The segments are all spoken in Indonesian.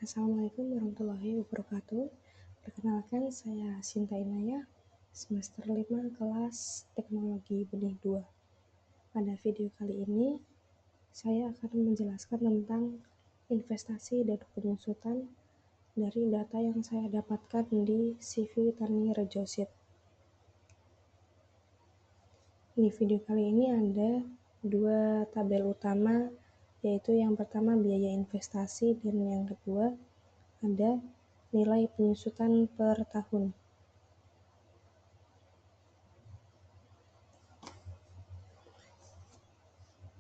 Assalamualaikum warahmatullahi wabarakatuh. Perkenalkan, saya Sinta Inaya, semester 5 kelas Teknologi Benih 2. Pada video kali ini, saya akan menjelaskan tentang investasi dan penyusutan dari data yang saya dapatkan di CV Tani Rejosit. Di video kali ini ada dua tabel utama, yaitu yang pertama biaya investasi dan yang kedua ada nilai penyusutan per tahun.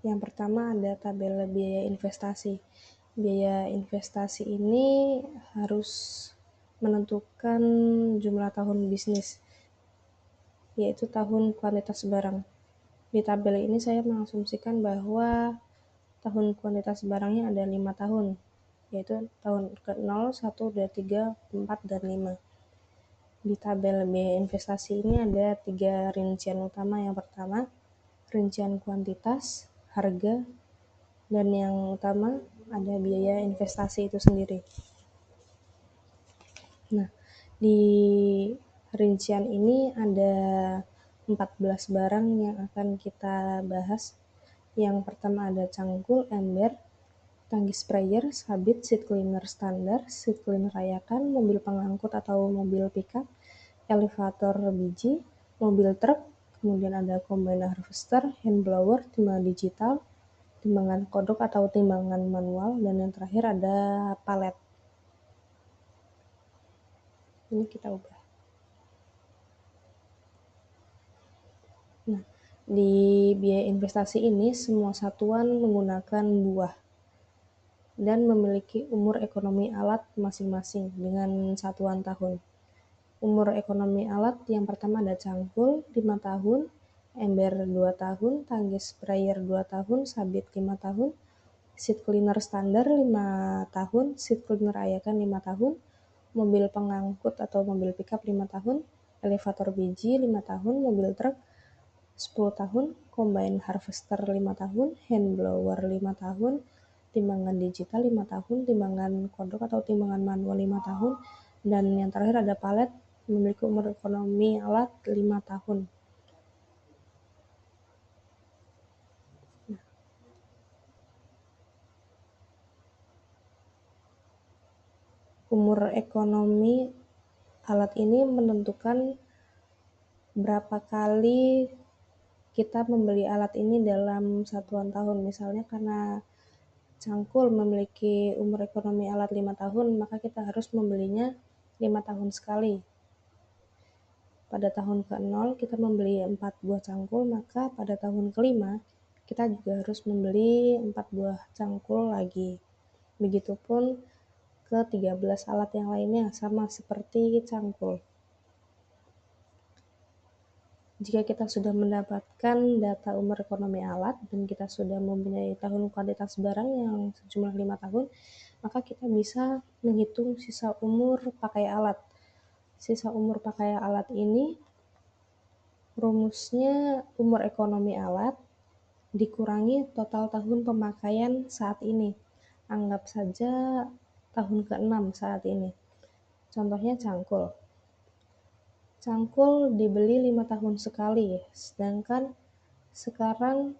Yang pertama ada tabel biaya investasi. Biaya investasi ini harus menentukan jumlah tahun bisnis, yaitu tahun kuantitas barang. Di tabel ini saya mengasumsikan bahwa tahun kuantitas barangnya ada 5 tahun, yaitu tahun ke-0, 1, 2, 3, 4, dan 5. Di tabel biaya investasi ini ada 3 rincian utama. Yang pertama, rincian kuantitas, harga, dan yang utama ada biaya investasi itu sendiri. Nah, di rincian ini ada 14 barang yang akan kita bahas. Yang pertama ada cangkul, ember, tangki sprayer, sabit, seed cleaner standar, seed cleaner rayakan, mobil pengangkut atau mobil pickup, elevator biji, mobil truk, kemudian ada combine harvester, hand blower, timbangan digital, timbangan kodok atau timbangan manual, dan yang terakhir ada palet. Ini kita ubah. Nah, di biaya investasi ini semua satuan menggunakan buah dan memiliki umur ekonomi alat masing-masing dengan satuan tahun. Umur ekonomi alat yang pertama ada cangkul 5 tahun, ember 2 tahun, tangki sprayer 2 tahun, sabit 5 tahun, seed cleaner standar 5 tahun, seed cleaner ayakan 5 tahun, mobil pengangkut atau mobil pickup 5 tahun, elevator biji 5 tahun, mobil truk 10 tahun, combine harvester 5 tahun, hand blower 5 tahun, timbangan digital 5 tahun, timbangan kodok atau timbangan manual 5 tahun, dan yang terakhir ada palet memiliki umur ekonomi alat 5 tahun. Umur ekonomi alat ini menentukan berapa kali kita membeli alat ini dalam satuan tahun. Misalnya karena cangkul memiliki umur ekonomi alat 5 tahun, maka kita harus membelinya 5 tahun sekali. Pada tahun ke-0 kita membeli 4 buah cangkul, maka pada tahun ke-5 kita juga harus membeli 4 buah cangkul lagi. Begitupun ke 13 alat yang lainnya, sama seperti cangkul. Jika kita sudah mendapatkan data umur ekonomi alat dan kita sudah mempunyai tahun kuantitas barang yang sejumlah 5 tahun, maka kita bisa menghitung sisa umur pakai alat. Sisa umur pakai alat ini rumusnya umur ekonomi alat dikurangi total tahun pemakaian saat ini. Anggap saja tahun ke-6 saat ini. Contohnya cangkul. Cangkul dibeli 5 tahun sekali, sedangkan sekarang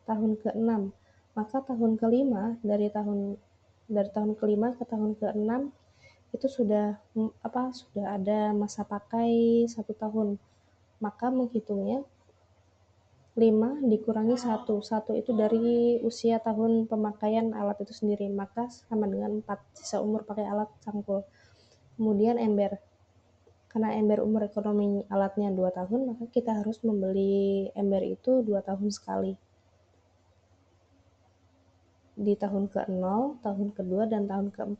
tahun ke-6. Maka tahun ke-5 dari tahun ke-5 ke tahun ke-6 itu sudah ada masa pakai 1 tahun. Maka menghitungnya 5 dikurangi 1. 1 itu dari usia tahun pemakaian alat itu sendiri, maka sama dengan 4 sisa umur pakai alat cangkul. Kemudian ember. Karena ember umur ekonomi alatnya 2 tahun, maka kita harus membeli ember itu 2 tahun sekali. Di tahun ke-0, tahun kedua, dan tahun ke-4.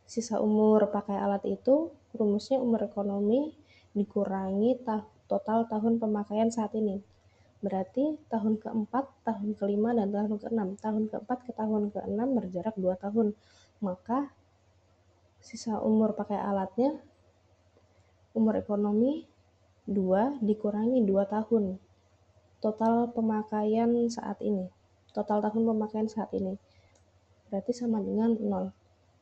Sisa umur pakai alat itu rumusnya umur ekonomi dikurangi total tahun pemakaian saat ini. Berarti tahun ke-4, tahun ke-5, dan tahun ke-6. Tahun ke-4 ke tahun ke-6 berjarak 2 tahun. Maka sisa umur pakai alatnya umur ekonomi 2 dikurangi 2 tahun. Total pemakaian saat ini. Total tahun pemakaian saat ini. berarti sama dengan 0.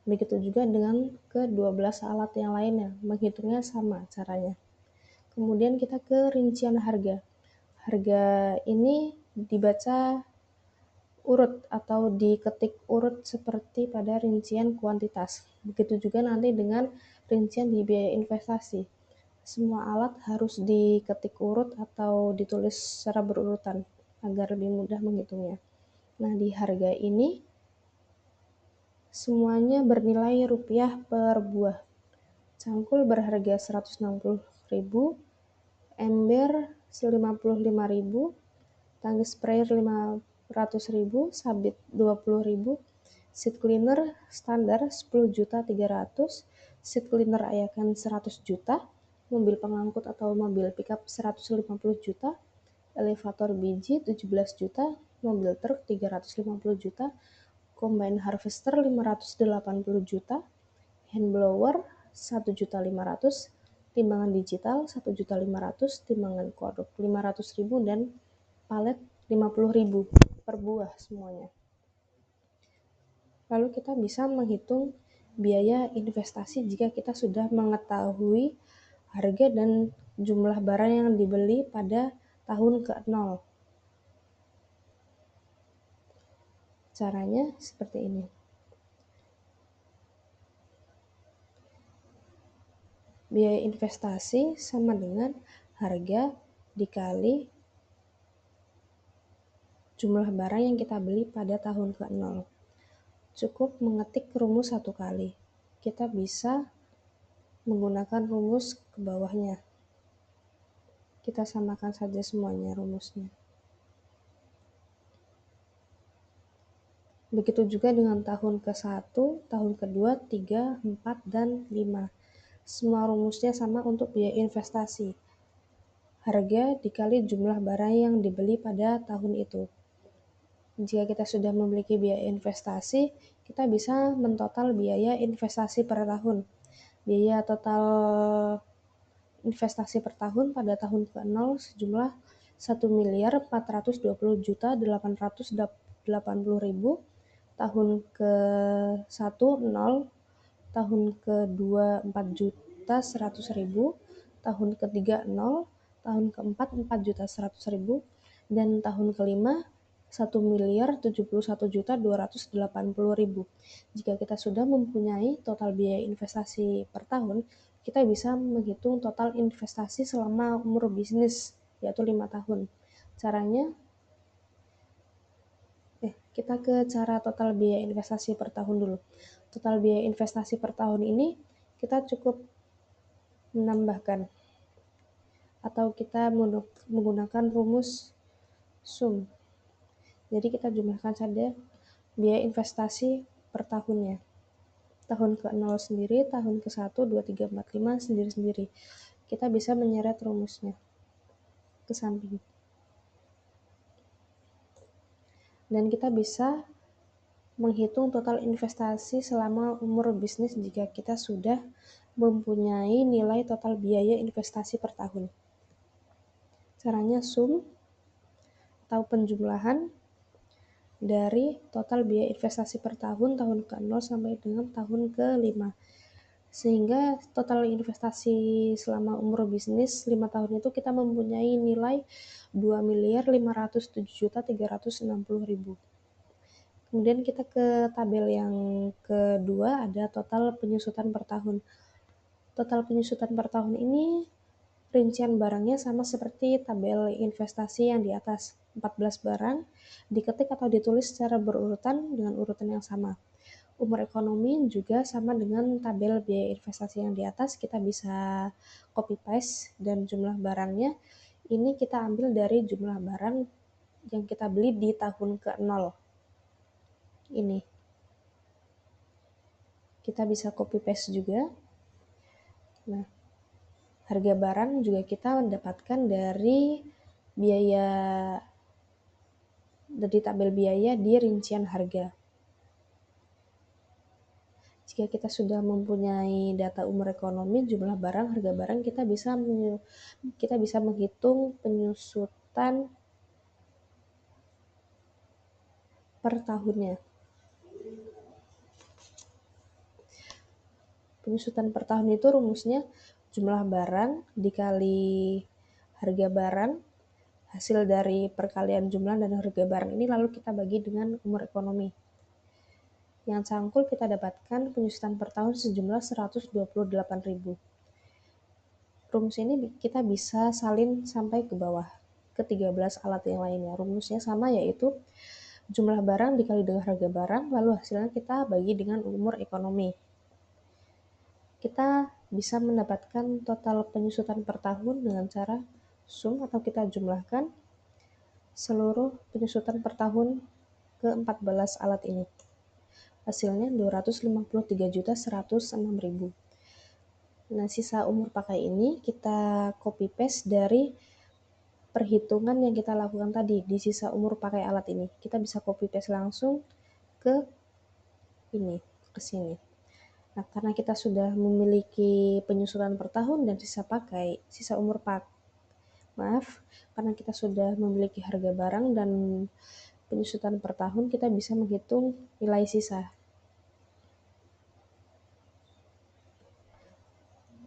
Begitu juga dengan ke-12 alat yang lainnya, menghitungnya sama caranya. Kemudian kita ke rincian harga. Harga ini dibaca urut atau diketik urut seperti pada rincian kuantitas. Begitu juga nanti dengan rincian di biaya investasi. Semua alat harus diketik urut atau ditulis secara berurutan agar lebih mudah menghitungnya. Nah, di harga ini semuanya bernilai rupiah per buah. Cangkul berharga 160.000, ember 55.000, tangki sprayer 500.000, sabit 20.000, seat cleaner standar 10.300.000, seat cleaner ayakan 100 juta, mobil pengangkut atau mobil pickup 150 juta, elevator biji 17 juta, mobil truk 350 juta, combine harvester 580 juta, hand blower 1.500.000, timbangan digital 1.500.000, timbangan kodok 500.000, dan palet 50.000 per buah semuanya. Lalu kita bisa menghitung biaya investasi jika kita sudah mengetahui harga dan jumlah barang yang dibeli pada tahun ke-0. Caranya seperti ini. Biaya investasi sama dengan harga dikali jumlah barang yang kita beli pada tahun ke-0. Cukup mengetik rumus satu kali. Kita bisa menggunakan rumus ke bawahnya. Kita samakan saja semuanya rumusnya. Begitu juga dengan tahun ke-1, tahun ke-2, 3, 4, dan 5. Semua rumusnya sama untuk biaya investasi. Harga dikali jumlah barang yang dibeli pada tahun itu. Jika kita sudah memiliki biaya investasi, kita bisa mentotal biaya investasi per tahun. Biaya total investasi per tahun pada tahun ke-0 sejumlah 1.420.880.000, tahun ke-1 0, tahun ke-2 4.100.000, tahun ke-3 0, tahun ke-4 4.100.000, dan tahun ke-5 1.071.280.000. Jika kita sudah mempunyai total biaya investasi per tahun, kita bisa menghitung total investasi selama umur bisnis, yaitu 5 tahun. Caranya, kita ke cara total biaya investasi per tahun dulu. Total biaya investasi per tahun ini kita cukup menambahkan atau kita menggunakan rumus sum. Jadi kita jumlahkan saja biaya investasi per tahunnya. Tahun ke-0 sendiri, tahun ke-1, 2, 3, 4, 5 sendiri-sendiri. Kita bisa menyeret rumusnya ke samping. Dan kita bisa menghitung total investasi selama umur bisnis jika kita sudah mempunyai nilai total biaya investasi per tahun. Caranya sum atau penjumlahan dari total biaya investasi per tahun ke-0 sampai dengan tahun ke-5. Sehingga total investasi selama umur bisnis 5 tahun itu kita mempunyai nilai 2.507.360.000. Kemudian kita ke tabel yang kedua, ada total penyusutan per tahun. Total penyusutan per tahun ini rincian barangnya sama seperti tabel investasi yang di atas. 14 barang diketik atau ditulis secara berurutan dengan urutan yang sama. Umur ekonomi juga sama dengan tabel biaya investasi yang di atas. Kita bisa copy paste, dan jumlah barangnya ini kita ambil dari jumlah barang yang kita beli di tahun ke-0. Ini kita bisa copy paste juga. Nah, harga barang juga kita mendapatkan dari biaya, dari tabel biaya di rincian harga. Jika kita sudah mempunyai data umur ekonomi, jumlah barang, harga barang, kita bisa menghitung penyusutan per tahunnya. Penyusutan per tahun itu rumusnya jumlah barang dikali harga barang, hasil dari perkalian jumlah dan harga barang ini lalu kita bagi dengan umur ekonomi. Yang cangkul kita dapatkan penyusutan per tahun sejumlah 128.000. Rumus ini kita bisa salin sampai ke bawah, ke 13 alat yang lainnya. Rumusnya sama, yaitu jumlah barang dikali dengan harga barang, lalu hasilnya kita bagi dengan umur ekonomi. Kita bisa mendapatkan total penyusutan per tahun dengan cara sum atau kita jumlahkan seluruh penyusutan per tahun ke 14 alat ini. Hasilnya 253.106.000. Nah, sisa umur pakai ini kita copy paste dari perhitungan yang kita lakukan tadi di sisa umur pakai alat ini. Kita bisa copy paste langsung ke ini, ke sini. Nah, karena kita sudah memiliki penyusutan per tahun dan karena kita sudah memiliki harga barang dan penyusutan per tahun, kita bisa menghitung nilai sisa.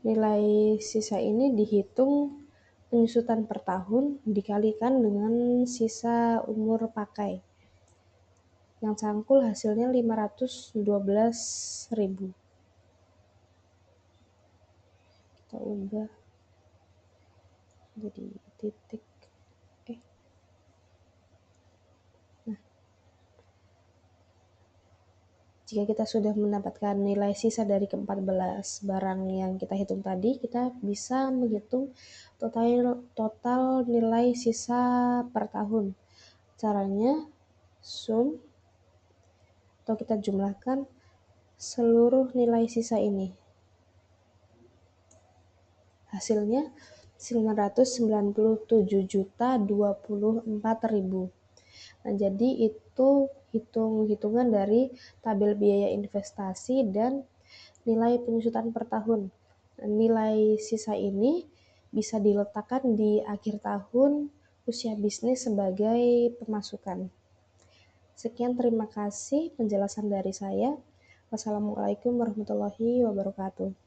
Nilai sisa ini dihitung penyusutan per tahun dikalikan dengan sisa umur pakai. Yang cangkul hasilnya 512.000. Kita ubah jadi titik. Jika kita sudah mendapatkan nilai sisa dari ke-14 barang yang kita hitung tadi, kita bisa menghitung total nilai sisa per tahun. Caranya sum atau kita jumlahkan seluruh nilai sisa ini. Hasilnya 997.024.000. Nah, jadi itu hitung-hitungan dari tabel biaya investasi dan nilai penyusutan per tahun. Nilai sisa ini bisa diletakkan di akhir tahun usia bisnis sebagai pemasukan. Sekian, terima kasih penjelasan dari saya. Wassalamualaikum warahmatullahi wabarakatuh.